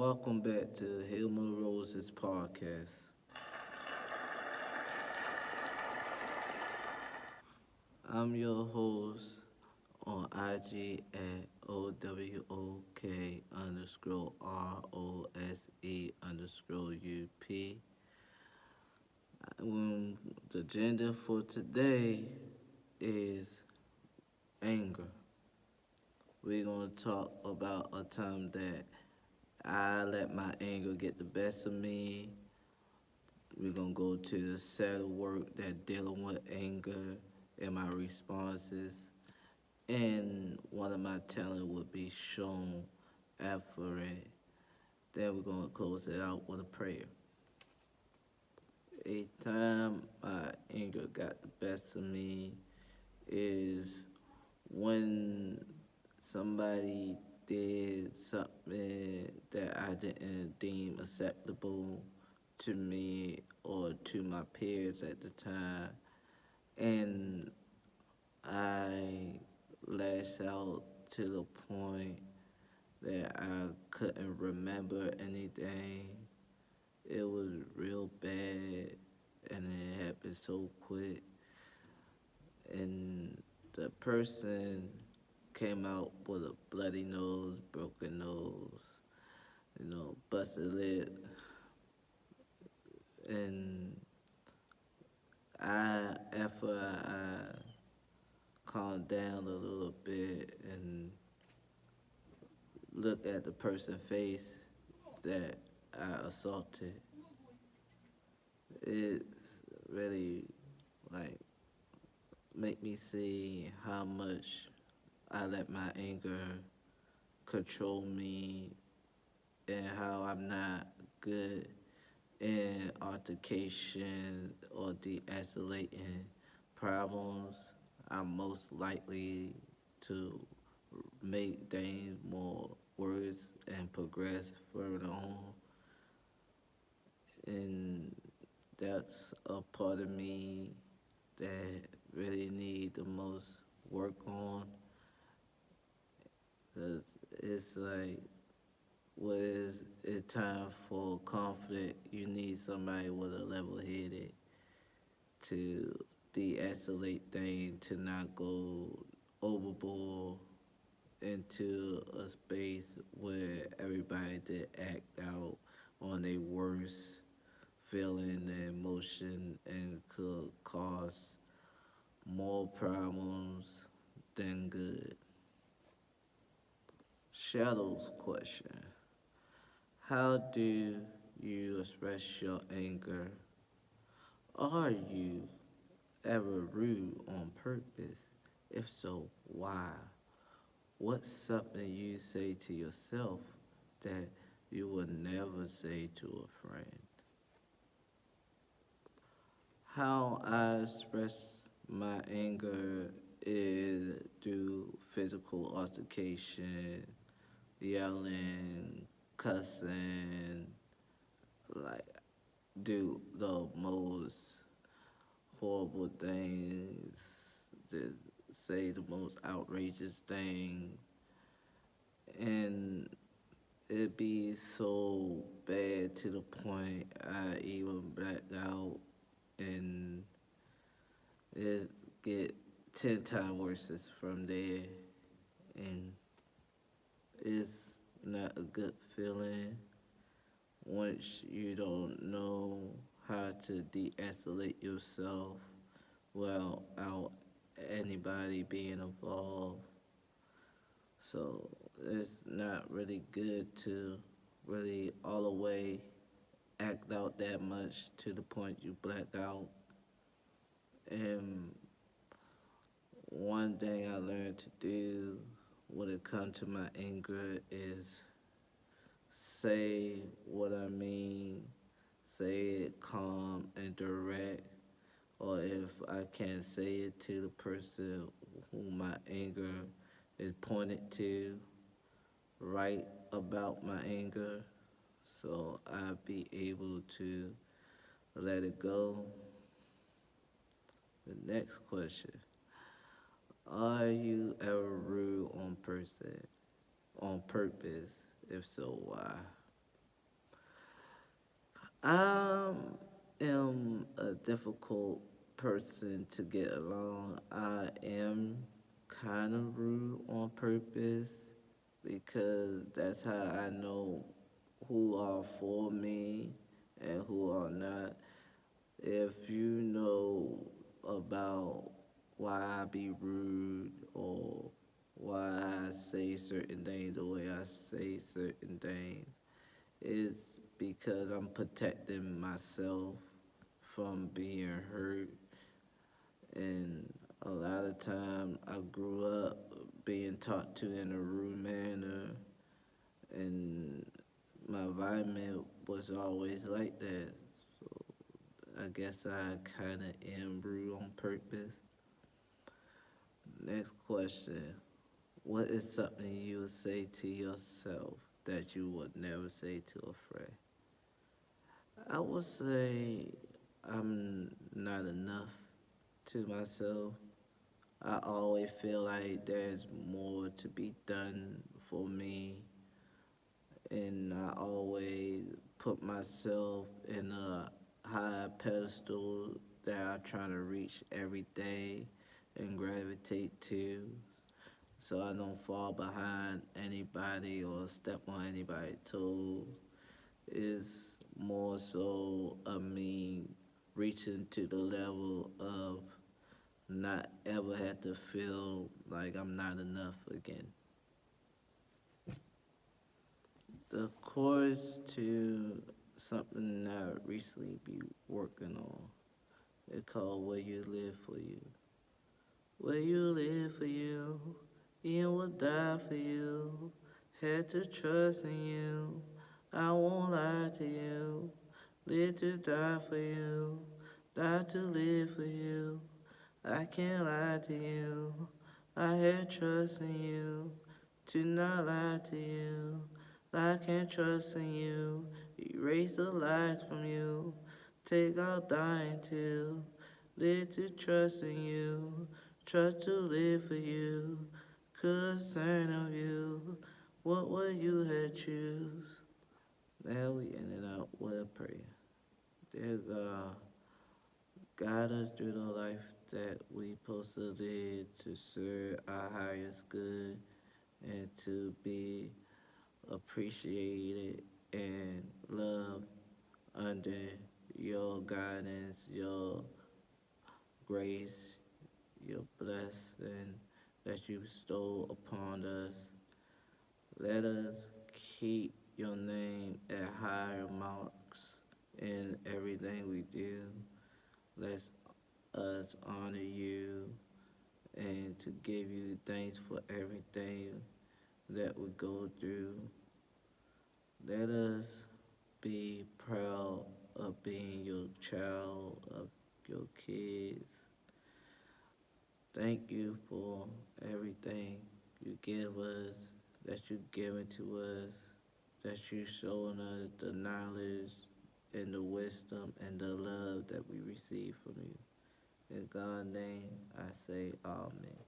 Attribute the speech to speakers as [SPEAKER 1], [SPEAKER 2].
[SPEAKER 1] welcome back to Healmoreroses podcast. I'm your host on IG at OWOK_ROSE_UP. The agenda for today is anger. We're going to talk about a time that I let my anger get the best of me. We're going to go to the set of work that dealing with anger and my responses. And one of my talent would be shown after it. Then we're going to close it out with a prayer. A time my anger got the best of me is when somebody did something that I didn't deem acceptable to me or to my peers at the time, and I lashed out to the point that I couldn't remember anything. It was real bad, and it happened so quick. And the person came out with a bloody nose, broken nose, busted lip, and after I calmed down a little bit and looked at the person's face that I assaulted, it really like make me see how much I let my anger control me and how I'm not good in altercation or de-escalating problems. I'm most likely to make things more worse and progress further on. And that's a part of me that really need the most work on. Cause it's like, what is it time for conflict? You need somebody with a level headed to de-escalate things, to not go overboard into a space where everybody did act out on their worst feeling and emotion and could cause more problems than good. Shadow's question. How do you express your anger? Are you ever rude on purpose? If so, why? What's something you say to yourself that you would never say to a friend? How I express my anger is through physical altercation, yelling, cussing, like do the most horrible things, just say the most outrageous thing, and it be so bad to the point I even black out, and it get 10 times worse from there, and it's not a good feeling once you don't know how to de-escalate yourself without anybody being involved. So it's not really good to really all the way act out that much to the point you black out. And one thing I learned to do when it comes to my anger is say what I mean, say it calm and direct, or if I can't say it to the person whom my anger is pointed to, write about my anger so I'll be able to let it go. The next question. Are you ever rude on purpose? If so, why? I am a difficult person to get along. I am kind of rude on purpose because that's how I know who are for me and who are not. If you know about why I be rude or why I say certain things the way I say certain things, it's because I'm protecting myself from being hurt. And a lot of time I grew up being taught to in a rude manner, and my environment was always like that. I guess I kind of am rude on purpose. Next question. What is something you would say to yourself that you would never say to a friend? I would say I'm not enough to myself. I always feel like there's more to be done for me, and I always put myself in a high pedestal that I'm trying to reach every day and gravitate to, so I don't fall behind anybody or step on anybody's toes. Is more so of me reaching to the level of not ever had to feel like I'm not enough again. The course to something that I recently be working on. It called Will You Live For You. Will you live for you? Ian will die for you. Had to trust in you. I won't lie to you. Live to die for you. Die to live for you. I can't lie to you. I had trust in you. To not lie to you. I can't trust in you. Erase the lies from you. Take out dying too. Live to trust in you. Trust to live for you. Concern of you. What would you have choose? Now we ended up with a prayer. Dear God, guide us through the life that we supposed to live to serve our highest good and to be appreciated and loved under your guidance, your grace, your blessing that you bestow upon us. Let us keep your name at higher marks in everything we do. Let us honor you and to give you thanks for everything that we go through. Let us be proud of being your child, of your kids. Thank you for everything you give us, that you given to us, that you showing us the knowledge and the wisdom and the love that we receive from you. In God's name, I say amen.